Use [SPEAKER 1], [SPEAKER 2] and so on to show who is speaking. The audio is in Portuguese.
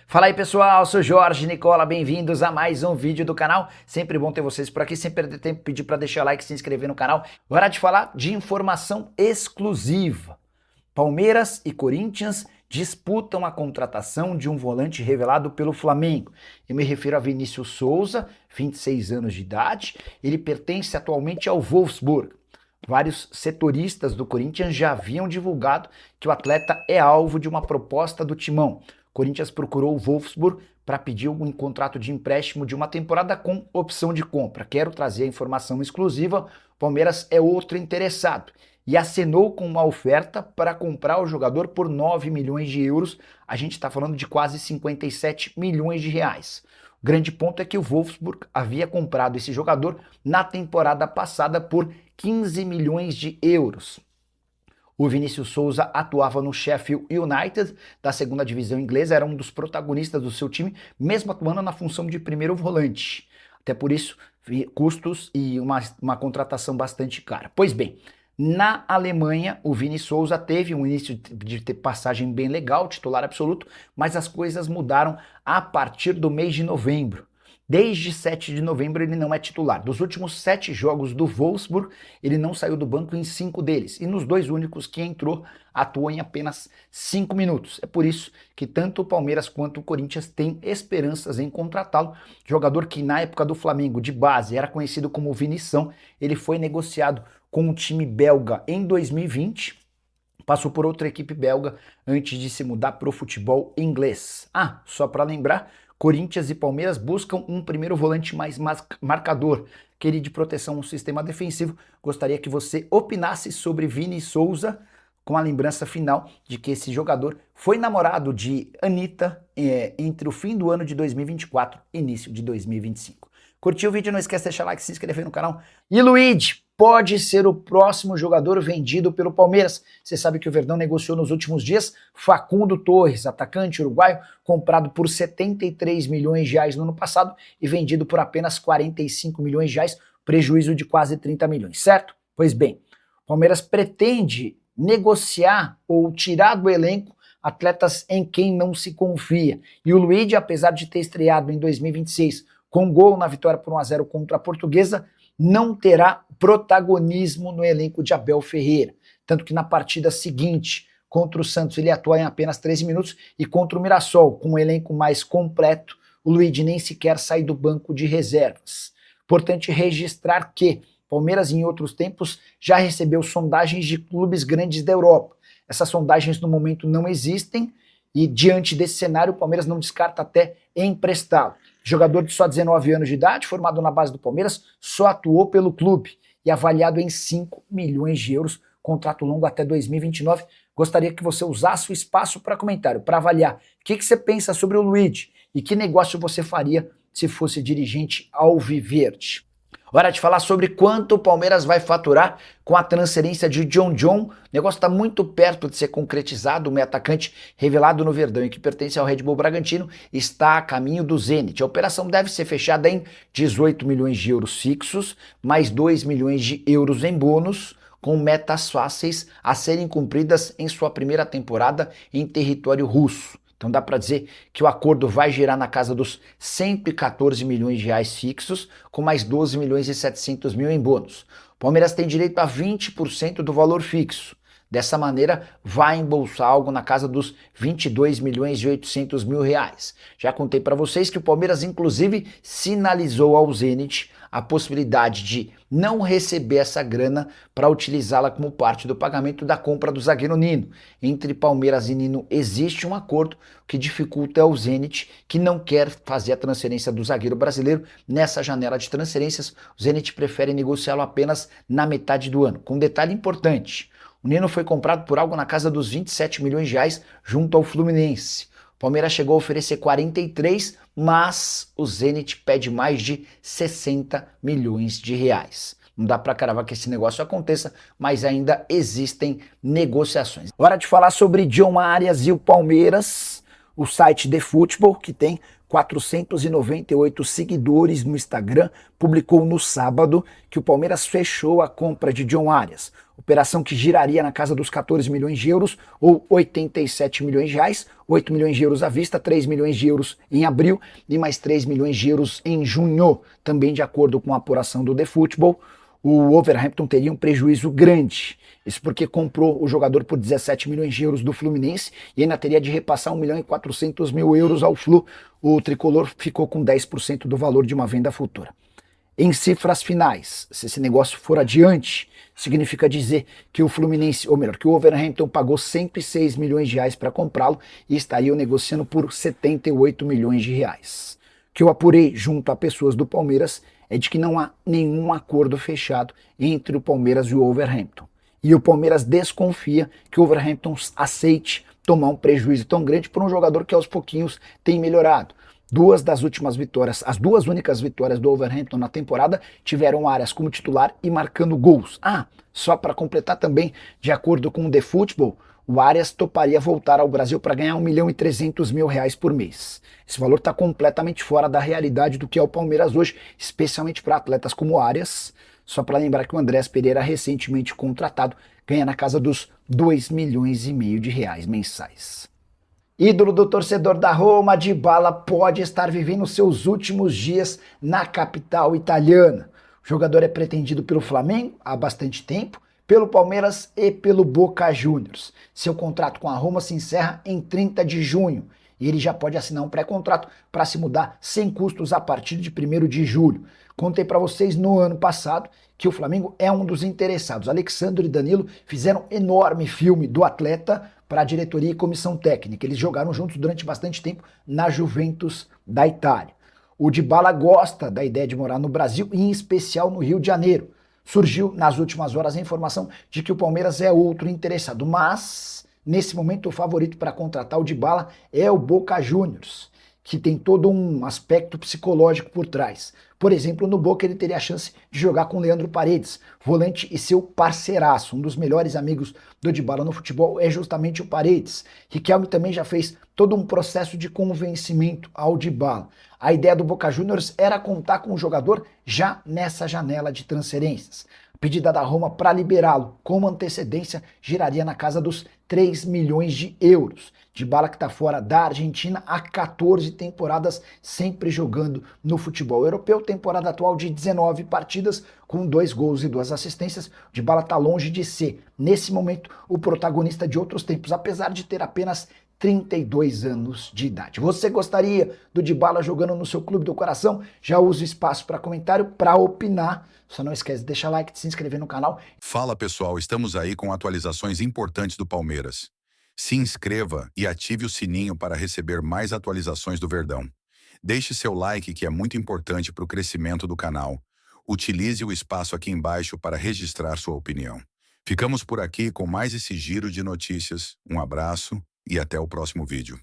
[SPEAKER 1] Fala aí pessoal, sou Jorge Nicola, bem-vindos a mais um vídeo do canal. Sempre bom ter vocês por aqui, sem perder tempo, pedir para deixar o like, se inscrever no canal. Hora de falar de informação exclusiva. Palmeiras e Corinthians disputam a contratação de um volante revelado pelo Flamengo. Eu me refiro a Vinícius Souza, 26 anos de idade, ele pertence atualmente ao Wolfsburg. Vários setoristas do Corinthians já haviam divulgado que o atleta é alvo de uma proposta do Timão. O Corinthians procurou o Wolfsburg para pedir um contrato de empréstimo de uma temporada com opção de compra. Quero trazer a informação exclusiva, o Palmeiras é outro interessado e acenou com uma oferta para comprar o jogador por 9 milhões de euros. A gente está falando de quase 57 milhões de reais. O grande ponto é que o Wolfsburg havia comprado esse jogador na temporada passada por 15 milhões de euros. O Vinícius Souza atuava no Sheffield United, da segunda divisão inglesa, era um dos protagonistas do seu time, mesmo atuando na função de primeiro volante. Até por isso, custos e uma contratação bastante cara. Pois bem, na Alemanha, o Vini Souza teve um início de ter passagem bem legal, titular absoluto, mas as coisas mudaram a partir do mês de novembro. Desde 7 de novembro ele não é titular. Dos últimos 7 jogos do Wolfsburg, ele não saiu do banco em 5 deles. E nos 2 únicos que entrou, atuou em apenas 5 minutos. É por isso que tanto o Palmeiras quanto o Corinthians têm esperanças em contratá-lo. Jogador que na época do Flamengo, de base, era conhecido como Vinição. Ele foi negociado com o time belga em 2020. Passou por outra equipe belga antes de se mudar para o futebol inglês. Só para lembrar, Corinthians e Palmeiras buscam um primeiro volante mais marcador, aquele de proteção no sistema defensivo. Gostaria que você opinasse sobre Vini Souza, com a lembrança final de que esse jogador foi namorado de Anitta entre o fim do ano de 2024 e início de 2025. Curtiu o vídeo? Não esquece de deixar like, se inscrever no canal. E Luiz pode ser o próximo jogador vendido pelo Palmeiras. Você sabe que o Verdão negociou nos últimos dias Facundo Torres, atacante uruguaio, comprado por 73 milhões de reais no ano passado e vendido por apenas 45 milhões de reais, prejuízo de quase 30 milhões, certo? Pois bem, o Palmeiras pretende negociar ou tirar do elenco atletas em quem não se confia. E o Luiz, apesar de ter estreado em 2026 com gol na vitória por 1-0 contra a Portuguesa, não terá protagonismo no elenco de Abel Ferreira. Tanto que na partida seguinte, contra o Santos, ele atua em apenas 13 minutos e contra o Mirassol, com um elenco mais completo, o Luiz nem sequer sai do banco de reservas. Importante registrar que Palmeiras, em outros tempos, já recebeu sondagens de clubes grandes da Europa. Essas sondagens, no momento, não existem e, diante desse cenário, o Palmeiras não descarta até emprestá-lo. Jogador de só 19 anos de idade, formado na base do Palmeiras, só atuou pelo clube e avaliado em 5 milhões de euros, contrato longo até 2029. Gostaria que você usasse o espaço para comentário, para avaliar o que você pensa sobre o Luiz e que negócio você faria se fosse dirigente alviverde. Hora de falar sobre quanto o Palmeiras vai faturar com a transferência de John. O negócio está muito perto de ser concretizado. O meio atacante revelado no Verdão e que pertence ao Red Bull Bragantino está a caminho do Zenit. A operação deve ser fechada em 18 milhões de euros fixos, mais 2 milhões de euros em bônus, com metas fáceis a serem cumpridas em sua primeira temporada em território russo. Então dá para dizer que o acordo vai girar na casa dos 114 milhões de reais fixos, com mais 12 milhões e 700 mil em bônus. O Palmeiras tem direito a 20% do valor fixo. Dessa maneira, vai embolsar algo na casa dos 22 milhões e 800 mil reais. Já contei para vocês que o Palmeiras, inclusive, sinalizou ao Zenit a possibilidade de não receber essa grana para utilizá-la como parte do pagamento da compra do zagueiro Nino. Entre Palmeiras e Nino existe um acordo que dificulta ao Zenit, que não quer fazer a transferência do zagueiro brasileiro nessa janela de transferências. O Zenit prefere negociá-lo apenas na metade do ano. Com um detalhe importante: o Nino foi comprado por algo na casa dos 27 milhões de reais junto ao Fluminense. O Palmeiras chegou a oferecer 43, mas o Zenit pede mais de 60 milhões de reais. Não dá para cravar que esse negócio aconteça, mas ainda existem negociações. Hora de falar sobre John Arias e o Palmeiras. O site The Football, que tem 498 seguidores no Instagram, publicou no sábado que o Palmeiras fechou a compra de John Arias. Operação que giraria na casa dos 14 milhões de euros ou 87 milhões de reais, 8 milhões de euros à vista, 3 milhões de euros em abril e mais 3 milhões de euros em junho. Também de acordo com a apuração do The Football, o Wolverhampton teria um prejuízo grande. Isso porque comprou o jogador por 17 milhões de euros do Fluminense e ainda teria de repassar 1 milhão e 400 mil euros ao Flu. O tricolor ficou com 10% do valor de uma venda futura. Em cifras finais, se esse negócio for adiante, significa dizer que o Fluminense, ou melhor, que o Wolverhampton pagou 106 milhões de reais para comprá-lo e estariam negociando por 78 milhões de reais. O que eu apurei junto a pessoas do Palmeiras é de que não há nenhum acordo fechado entre o Palmeiras e o Wolverhampton. E o Palmeiras desconfia que o Wolverhampton aceite tomar um prejuízo tão grande por um jogador que aos pouquinhos tem melhorado. Duas das últimas vitórias, as duas únicas vitórias do Wolverhampton na temporada tiveram Arias como titular e marcando gols. Só para completar também, de acordo com o The Football, o Arias toparia voltar ao Brasil para ganhar 1 milhão e 300 mil reais por mês. Esse valor está completamente fora da realidade do que é o Palmeiras hoje, especialmente para atletas como Arias. Só para lembrar que o Andrés Pereira, recentemente contratado, ganha na casa dos 2 milhões e meio de reais mensais. Ídolo do torcedor da Roma, Dybala pode estar vivendo seus últimos dias na capital italiana. O jogador é pretendido pelo Flamengo há bastante tempo, pelo Palmeiras e pelo Boca Juniors. Seu contrato com a Roma se encerra em 30 de junho e ele já pode assinar um pré-contrato para se mudar sem custos a partir de 1º de julho. Contei para vocês no ano passado que o Flamengo é um dos interessados. Alexandre e Danilo fizeram um enorme filme do atleta para a diretoria e comissão técnica. Eles jogaram juntos durante bastante tempo na Juventus da Itália. O Dybala gosta da ideia de morar no Brasil e em especial no Rio de Janeiro. Surgiu nas últimas horas a informação de que o Palmeiras é outro interessado, mas nesse momento o favorito para contratar o Dybala é o Boca Juniors, que tem todo um aspecto psicológico por trás. Por exemplo, no Boca ele teria a chance de jogar com Leandro Paredes, volante e seu parceiraço. Um dos melhores amigos do Dybala no futebol é justamente o Paredes. Riquelme também já fez todo um processo de convencimento ao Dybala. A ideia do Boca Juniors era contar com o jogador já nessa janela de transferências. A pedida da Roma para liberá-lo com antecedência giraria na casa dos 3 milhões de euros. Dybala que está fora da Argentina há 14 temporadas, sempre jogando no futebol europeu. Temporada atual de 19 partidas, com 2 gols e 2 assistências. Dybala está longe de ser, nesse momento, o protagonista de outros tempos, apesar de ter apenas 32 anos de idade. Você gostaria do Dybala jogando no seu clube do coração? Já usa o espaço para comentário, para opinar. Só não esquece de deixar like, de se inscrever no canal.
[SPEAKER 2] Fala pessoal, estamos aí com atualizações importantes do Palmeiras. Se inscreva e ative o sininho para receber mais atualizações do Verdão. Deixe seu like que é muito importante para o crescimento do canal. Utilize o espaço aqui embaixo para registrar sua opinião. Ficamos por aqui com mais esse giro de notícias. Um abraço e até o próximo vídeo.